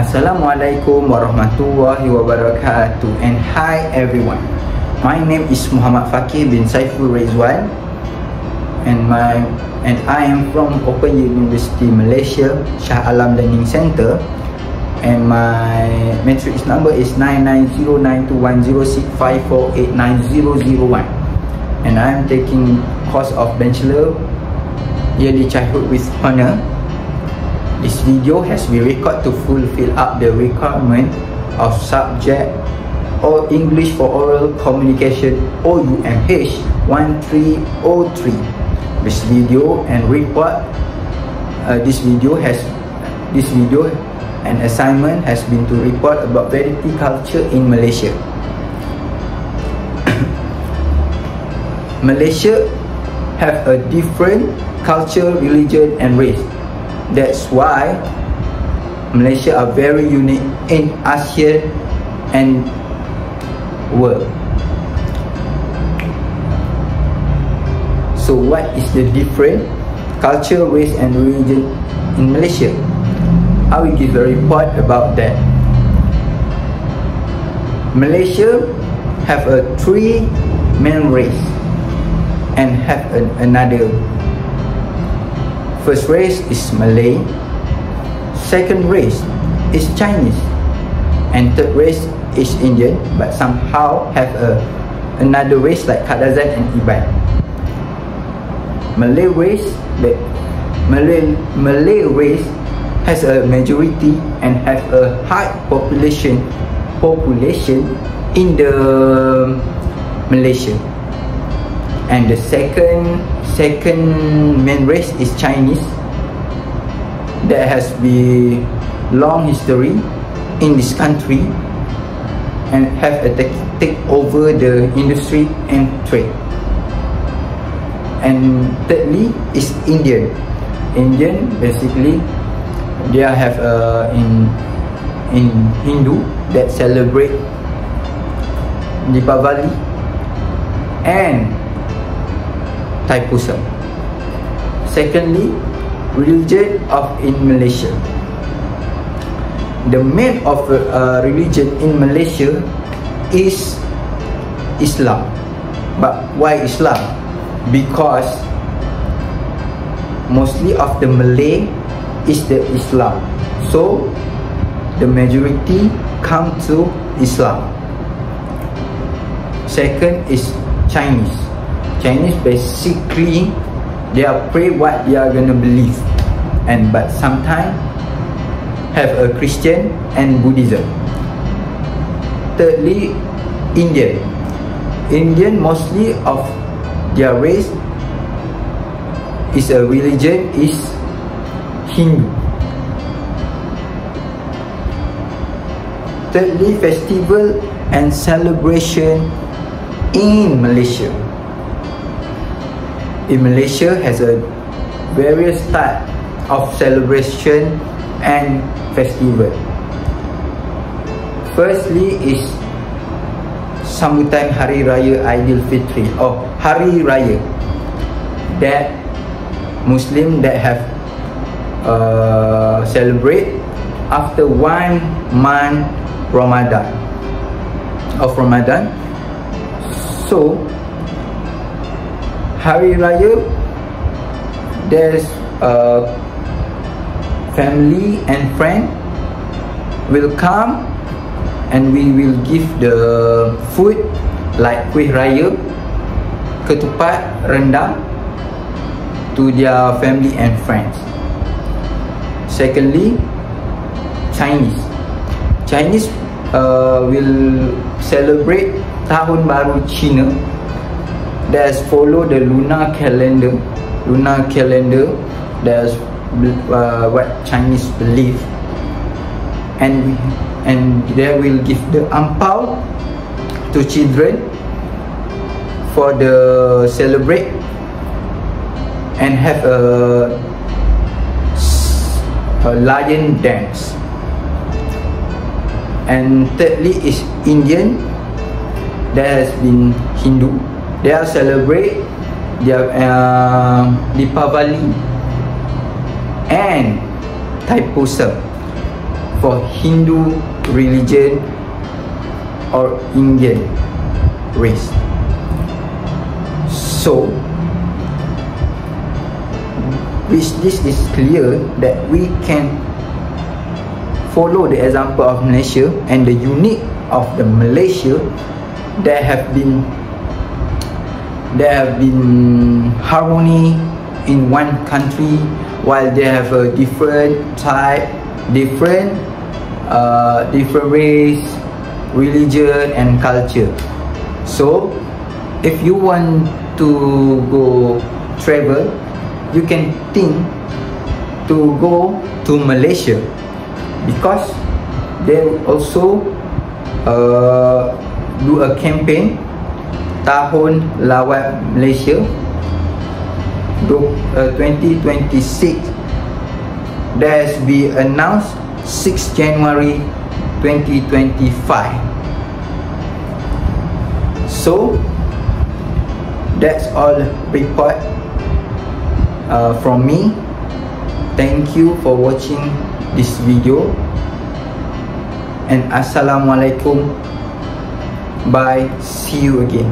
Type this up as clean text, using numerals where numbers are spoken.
Assalamualaikum warahmatullahi wabarakatuh, and hi everyone. My name is Muhammad Fakir bin Saiful Rizwan, and I am from Open University Malaysia, Shah Alam Learning Center, and my matrix number is 9909210654890001, and I am taking course of Bachelor Early Childhood with Honor. This video has been recorded to fulfill up the requirement of subject or English for Oral Communication OUMH 1303. This video and report, this video and assignment has been to report about variety culture in Malaysia. Malaysia have a different culture, religion and race. That's why Malaysia are very unique in ASEAN and world. So what is the different culture, race and religion in Malaysia? I will give a report about that. Malaysia have a 3 main race and have another. First race is Malay, second race is Chinese, and third race is Indian, but somehow have another race like Kadazan and Iban. Malay race has a majority and have a high population in the Malaysia. And the second main race is Chinese, that has been long history in this country and have take over the industry and trade. And thirdly is Indian. Indian basically they have in Hindu that celebrate Deepavali and Thaipusam. Secondly, religion in Malaysia. The main of religion in Malaysia is Islam. But why Islam? Because mostly of the Malay is the Islam, so the majority come to Islam. Second is Chinese. Chinese basically they are pray what they are gonna believe, but sometimes have a Christian and Buddhism. Thirdly, Indian mostly of their race is a religion is Hindu. Thirdly, festival and celebration in Malaysia. In Malaysia has a various type of celebration and festival. Firstly is sambutan Hari Raya Aidilfitri or Hari Raya, that Muslim that have celebrate after 1 month Ramadan. So Hari Raya, there's family and friend will come and we will give the food like kuih raya, ketupat, rendang to their family and friends. Secondly, Chinese will celebrate Tahun Baru Cina. That's follow the lunar calendar. That's what Chinese believe, and they will give the ampao to children for the celebrate and have a lion dance. And thirdly is Indian, that has been Hindu. They are celebrate their Deepavali and Thaipusam. for Hindu religion or Indian race. So with this is clear that we can follow the example of Malaysia, and the unique of the Malaysia, there have been harmony in one country, while they have a different type, different race, religion and culture. So if you want to go travel, you can think to go to Malaysia, because they also do a campaign Tahun Lawat Malaysia 2026 that has been announced 6 January 2025. So that's all report from me. Thank you for watching this video, and Assalamualaikum. Bye, see you again.